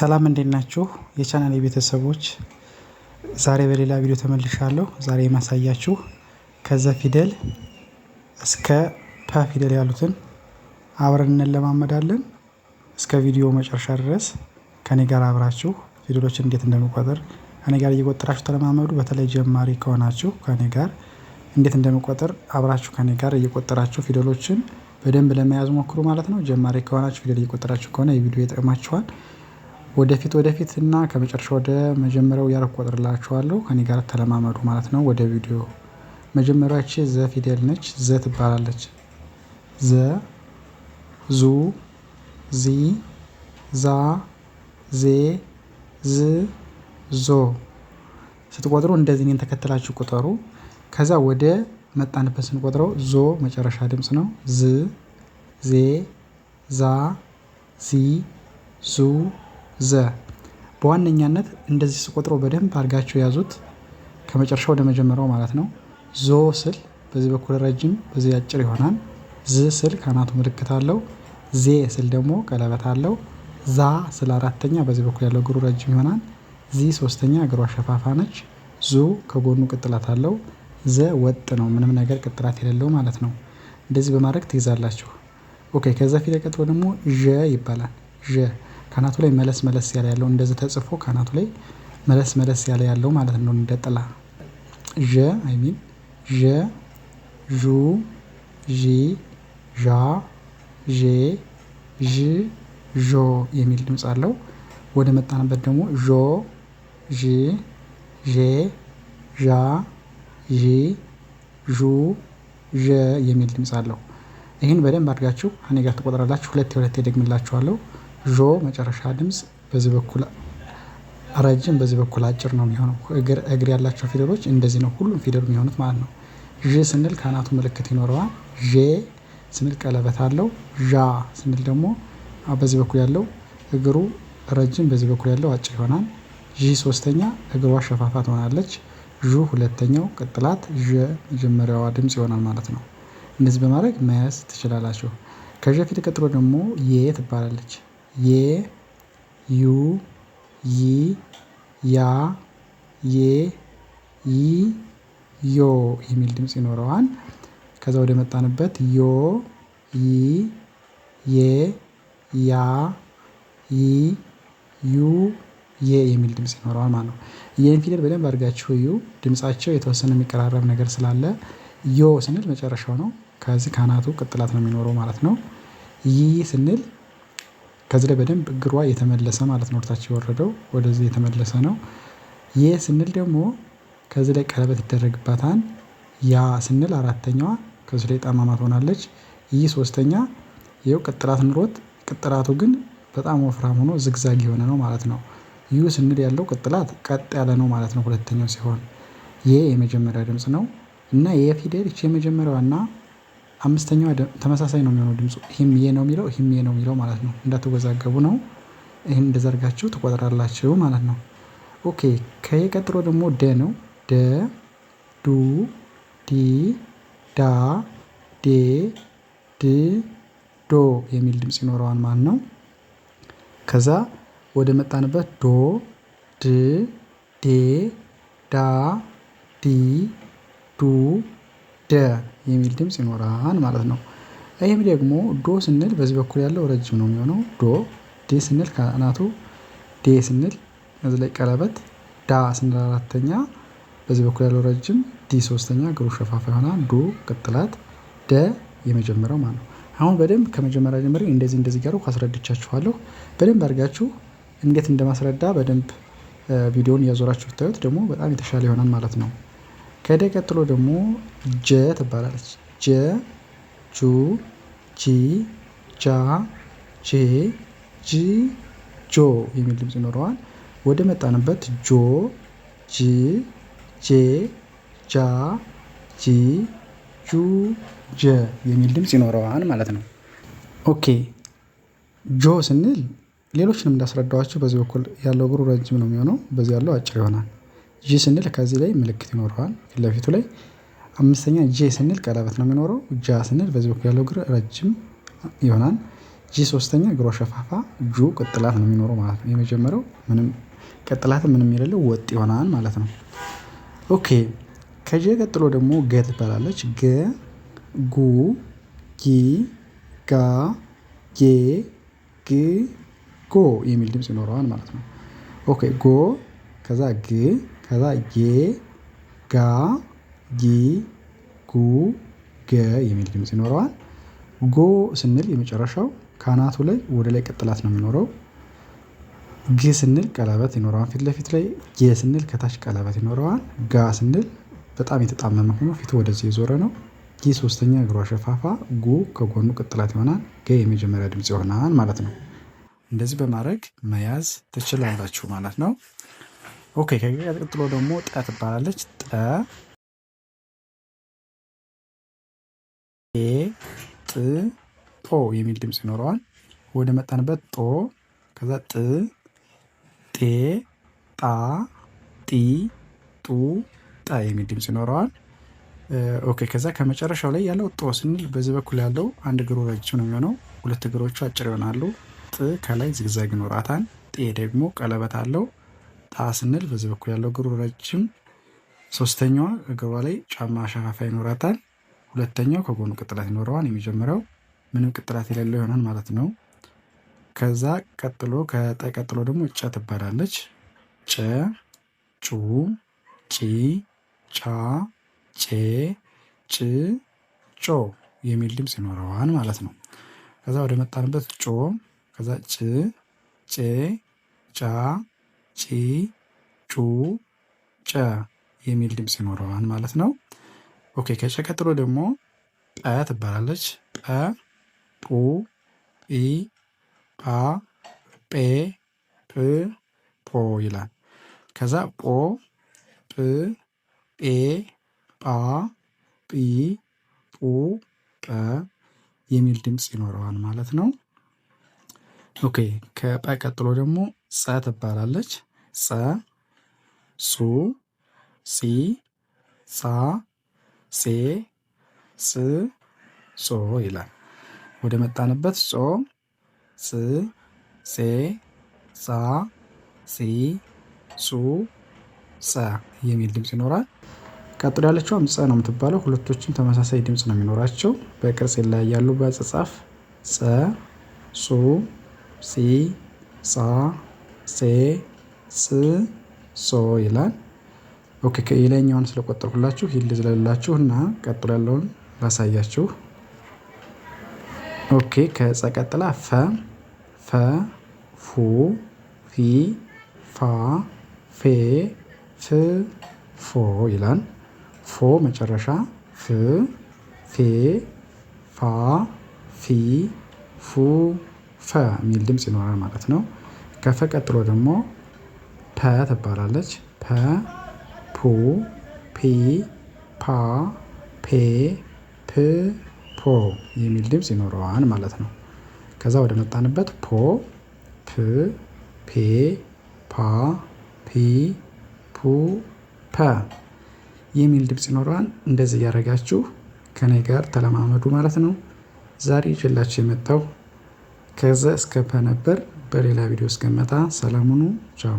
ሰላም እንዴት ናችሁ የቻናሌ ቤተሰቦች? ዛሬ በሌላ ቪዲዮ ተመልሻለሁ። ዛሬ የማሳያችሁ ከዘ ፊደል እስከ ፐ ፊደል ያሉትን አብረን እንለማመዳለን። እስከ ቪዲዮ መጨረሻ ድረስ ከኔ ጋር አብራችሁ ፊደሎችን እንዴት እንደምቆጥር ከኔ ጋር እየቆጠራችሁ ተለማመዱ። በተለይ ጀማሪ ከሆናችሁ ከኔ ጋር እንዴት እንደምቆጥር አብራችሁ ከኔ ጋር እየቆጠራችሁ ፊደሎችን በደንብ ለመያዝ ሞክሩ ማለት ነው። ጀማሪ ከሆናችሁ ፊደል እየቆጠራችሁ ከሆነ የቪዲዮ ይጠቅማችኋል። ወደፊት እና ከመጨረሻ ወደ መጀመሪያው እያረኩ እቆጥርላችኋለሁ ከኔ ጋር ተለማመዱ ማለት ነው። ወደ ቪዲዮ መጀመሪያች ዘ ፊደል ነች። ዘ ትባላለች። ዘ ዙ ዚ ዛ ዜ ዝ ዞ ስትቆጥሩ እንደዚህ እኔን ተከትላችሁ ቁጠሩ። ከዛ ወደ መጣንበት ስንቆጥረው ዞ መጨረሻ ድምጽ ነው። ዝ ዜ ዛ ዚ ዙ ዘ በዋነኛነት እንደዚህ ስቆጥረው በደንብ አድርጋችሁ ያዙት። ከመጨረሻው ወደ መጀመሪያው ማለት ነው። ዞ ስል በዚህ በኩል ረጅም በዚህ አጭር ይሆናል። ዝ ስል ካናቱ ምልክት አለው። ዜ ስል ደግሞ ቀለበት አለው። ዛ ስል አራተኛ በዚህ በኩል ያለው እግሩ ረጅም ይሆናል። ዚ ሶስተኛ እግሯ ሸፋፋ ነች። ዙ ከጎኑ ቅጥላት አለው። ዘ ወጥ ነው፣ ምንም ነገር ቅጥላት የሌለው ማለት ነው። እንደዚህ በማድረግ ትይዛላችሁ። ኦኬ። ከዛ ፊት ቀጥሎ ደግሞ ዠ ይባላል። ዠ ካናቱ ላይ መለስ ያለ ያለው እንደዚህ ተጽፎ ካናቱ ላይ መለስ ያለ ያለው ማለት ነው። እንደ ጥላ ዠ አይሚን ዠ ዡ ዢ ዣ ዤ ዥ ዦ የሚል ድምጽ አለው። ወደ መጣንበት ደግሞ ዦ ዢ ዤ ዣ ዢ ዡ ዠ የሚል ድምጽ አለው። ይህን በደንብ አድርጋችሁ ከኔ ጋር ትቆጥራላችሁ። ሁለቴ ደግምላችኋለሁ። ዦ መጨረሻ ድምጽ በዚህ በኩል ረጅም በዚህ በኩል አጭር ነው የሚሆነው። እግር ያላቸው ፊደሎች እንደዚህ ነው ሁሉም ፊደል የሚሆኑት ማለት ነው። ዥ ስንል ካናቱ ምልክት ይኖረዋል። ዤ ስንል ቀለበት አለው። ዣ ስንል ደግሞ በዚህ በኩል ያለው እግሩ ረጅም በዚህ በኩል ያለው አጭር ይሆናል። ዢ ሶስተኛ እግሯ ሸፋፋ ትሆናለች። ዡ ሁለተኛው ቅጥላት፣ ዠ መጀመሪያዋ ድምጽ ይሆናል ማለት ነው። እንደዚህ በማድረግ መያዝ ትችላላችሁ። ከዠ ፊት ቀጥሎ ደግሞ የ ትባላለች። የ ዩ ይ ያ ዬ ይ ዮ የሚል ድምጽ ይኖረዋል። ከዛ ወደ መጣንበት ዮ ይ የ ያ ይ ዩ የ የሚል ድምጽ ይኖረዋል ማለት ነው። ይህን ፊደል በደንብ አድርጋችሁ እዩ። ድምጻቸው የተወሰነ የሚቀራረብ ነገር ስላለ ዮ ስንል መጨረሻው ነው። ከዚህ ካናቱ ቅጥላት ነው የሚኖረው ማለት ነው። ይ ስንል ከዚህ ላይ በደንብ እግሯ የተመለሰ ማለት ነው። ወደታች የወረደው ወደዚህ የተመለሰ ነው። የ ስንል ደግሞ ከዚህ ላይ ቀለበት ይደረግባታል። ያ ስንል አራተኛዋ ከዚህ ላይ ጠማማ ትሆናለች። ይህ ሶስተኛ ይኸው ቅጥላት ኑሮት ቅጥላቱ ግን በጣም ወፍራም ሆኖ ዝግዛግ የሆነ ነው ማለት ነው። ዩ ስንል ያለው ቅጥላት ቀጥ ያለ ነው ማለት ነው። ሁለተኛው ሲሆን የ የመጀመሪያ ድምጽ ነው እና የፊደል እቺ የመጀመሪያዋና አምስተኛዋ ተመሳሳይ ነው የሚሆነው ድምጹ። ሂም የ ነው የሚለው ሂም የ ነው የሚለው ማለት ነው። እንዳትወዛገቡ ነው። ይሄን እንደዛ አድርጋችሁ ትቆጥራላችሁ ማለት ነው። ኦኬ። ከየ ቀጥሎ ደግሞ ደ ነው። ደ ዱ ዲ ዳ ዴ ድ ዶ የሚል ድምጽ ይኖረዋል ማለት ነው። ከዛ ወደ መጣንበት ዶ ድ ዴ ዳ ዲ ዱ ደ የሚል ድምጽ ይኖራል ማለት ነው። ይህም ደግሞ ዶ ስንል በዚህ በኩል ያለው ረጅም ነው የሚሆነው ዶ። ዴ ስንል ካናቱ፣ ዴ ስንል እዚህ ላይ ቀለበት፣ ዳ ስንል አራተኛ በዚህ በኩል ያለው ረጅም፣ ዲ ሶስተኛ እግሩ ሸፋፋ ይሆናል። ዱ ቅጥላት፣ ደ የመጀመሪያው ማለት ነው። አሁን በደንብ ከመጀመሪያ ጀምሬ እንደዚህ ጋር አስረድቻችኋለሁ። በደንብ አድርጋችሁ እንዴት እንደማስረዳ በደንብ ቪዲዮውን እያዞራችሁ ብታዩት ደግሞ በጣም የተሻለ ይሆናል ማለት ነው። ከደ ቀጥሎ ደግሞ ጀ ትባላለች። ጀ ጁ ጂ ጃ ጄ ጂ ጆ የሚል ድምጽ ይኖረዋል። ወደ መጣንበት ጆ ጂ ጄ ጃ ጂ ጁ ጀ የሚል ድምጽ ይኖረዋል ማለት ነው። ኦኬ። ጆ ስንል ሌሎችንም እንዳስረዳዋችሁ በዚህ በኩል ያለው እግሩ ረጅም ነው የሚሆነው፣ በዚህ ያለው አጭር ይሆናል። ጂ ስንል ከዚህ ላይ ምልክት ይኖረዋል ፊት ለፊቱ ላይ። አምስተኛ ጄ ስንል ቀለበት ነው የሚኖረው። ጃ ስንል በዚህ በኩል ያለው እግር ረጅም ይሆናል። ጂ ሶስተኛ እግሯ ሸፋፋ ጁ ቅጥላት ነው የሚኖረው ማለት ነው። የመጀመሪያው ምንም ቅጥላት ምንም የሌለው ወጥ ይሆናል ማለት ነው። ኦኬ ከጀ ቀጥሎ ደግሞ ገ ትባላለች። ገ ጉ ጊ ጋ ጌ ግ ጎ የሚል ድምጽ ይኖረዋል ማለት ነው። ኦኬ ጎ ከዛ ግ ከዛ ጌ ጋ ጊ ጉ ገ የሚል ድምጽ ይኖረዋል። ጎ ስንል የመጨረሻው ካናቱ ላይ ወደ ላይ ቅጥላት ነው የሚኖረው። ግ ስንል ቀለበት ይኖረዋል ፊት ለፊት ላይ። ጌ ስንል ከታች ቀለበት ይኖረዋል። ጋ ስንል በጣም የተጣመመ ሆኖ ፊቱ ወደዚህ የዞረ ነው። ጊ ሶስተኛ እግሯ ሸፋፋ ጉ ከጎኑ ቅጥላት ይሆናል። ገ የመጀመሪያ ድምጽ ይሆናል ማለት ነው። እንደዚህ በማድረግ መያዝ ትችላላችሁ ማለት ነው። ኦኬ ከገ ቀጥሎ ደግሞ ጠ ትባላለች። ጠ ጥ ጦ የሚል ድምጽ ይኖረዋል። ወደ መጣንበት ጦ ከዛ ጥ ጤ ጣ ጢ ጡ ጠ የሚል ድምጽ ይኖረዋል። ኦኬ ከዛ ከመጨረሻው ላይ ያለው ጦ ስንል በዚህ በኩል ያለው አንድ እግሩ ረጅም ነው የሚሆነው። ሁለት እግሮቹ አጭር ይሆናሉ። ጥ ከላይ ዝግዛግ ይኖራታል። ጤ ደግሞ ቀለበት አለው። ጣ ስንል በዚህ በኩል ያለው እግሩ ረጅም፣ ሶስተኛዋ እግሯ ላይ ጫማ ሸፋፋ ይኖራታል። ሁለተኛው ከጎኑ ቅጥላት ይኖረዋል። የመጀመሪያው ምንም ቅጥላት የሌለው ይሆናል ማለት ነው። ከዛ ቀጥሎ ከጠ ቀጥሎ ደግሞ ጨ ትባላለች። ጨ ጩ ጪ ጫ ጬ ጭ ጮ የሚል ድምጽ ይኖረዋል ማለት ነው። ከዛ ወደ መጣንበት ጮ ከዛ ጭ ጬ ጫ ጪ ጩ ጨ የሚል ድምጽ ይኖረዋል ማለት ነው። ኦኬ ከጨ ቀጥሎ ደግሞ ጰ ትባላለች። ጰ ጱ ጲ ጳ ጴ ጵ ጶ ይላል። ከዛ ጶ ጵ ጴ ጳ ጲ ጱ ጰ የሚል ድምጽ ይኖረዋል ማለት ነው። ኦኬ ከጰ ቀጥሎ ደግሞ ጸ ትባላለች። ጸ ጹ ጺ ጻ ጼ ጽ ጾ ይላል። ወደ መጣንበት ጾ ጽ ጼ ጻ ጺ ጹ ጸ የሚል ድምጽ ይኖራል። ቀጥሎ ያለችውም ጸ ነው የምትባለው። ሁለቶችም ተመሳሳይ ድምጽ ነው የሚኖራቸው። በቅርጽ ይለያያሉ በአጻጻፍ። ጸ ጹ ጺ ጻ ጼ ጽ ጾ ይላል። ኦኬ የላይኛውን ስለቆጠርኩላችሁ ይል ዝለላችሁ እና ቀጥሎ ያለውን ላሳያችሁ። ኦኬ ከጸ ቀጥላ ፈ ፍ ፊ ፋ ፌ ፍ ፎ ይላል። ፎ መጨረሻ ፍ ፌ ፋ ፊ ፉ ፈ የሚል ድምጽ ይኖራል ማለት ነው። ከፈ ቀጥሎ ደግሞ ፐ ትባላለች። ፐ ፑ ፒ ፓ ፔ ፕ ፖ የሚል ድምጽ ይኖረዋል ማለት ነው። ከዛ ወደ መጣንበት ፖ ፕ ፔ ፓ ፒ ፑ ፐ የሚል ድምጽ ይኖረዋል። እንደዚህ እያደረጋችሁ ከኔ ጋር ተለማመዱ ማለት ነው። ዛሬ ይዤላችሁ የመጣው ከዘ እስከ ፐ ነበር። በሌላ ቪዲዮ እስከመጣ ሰላም ሁኑ። ቻው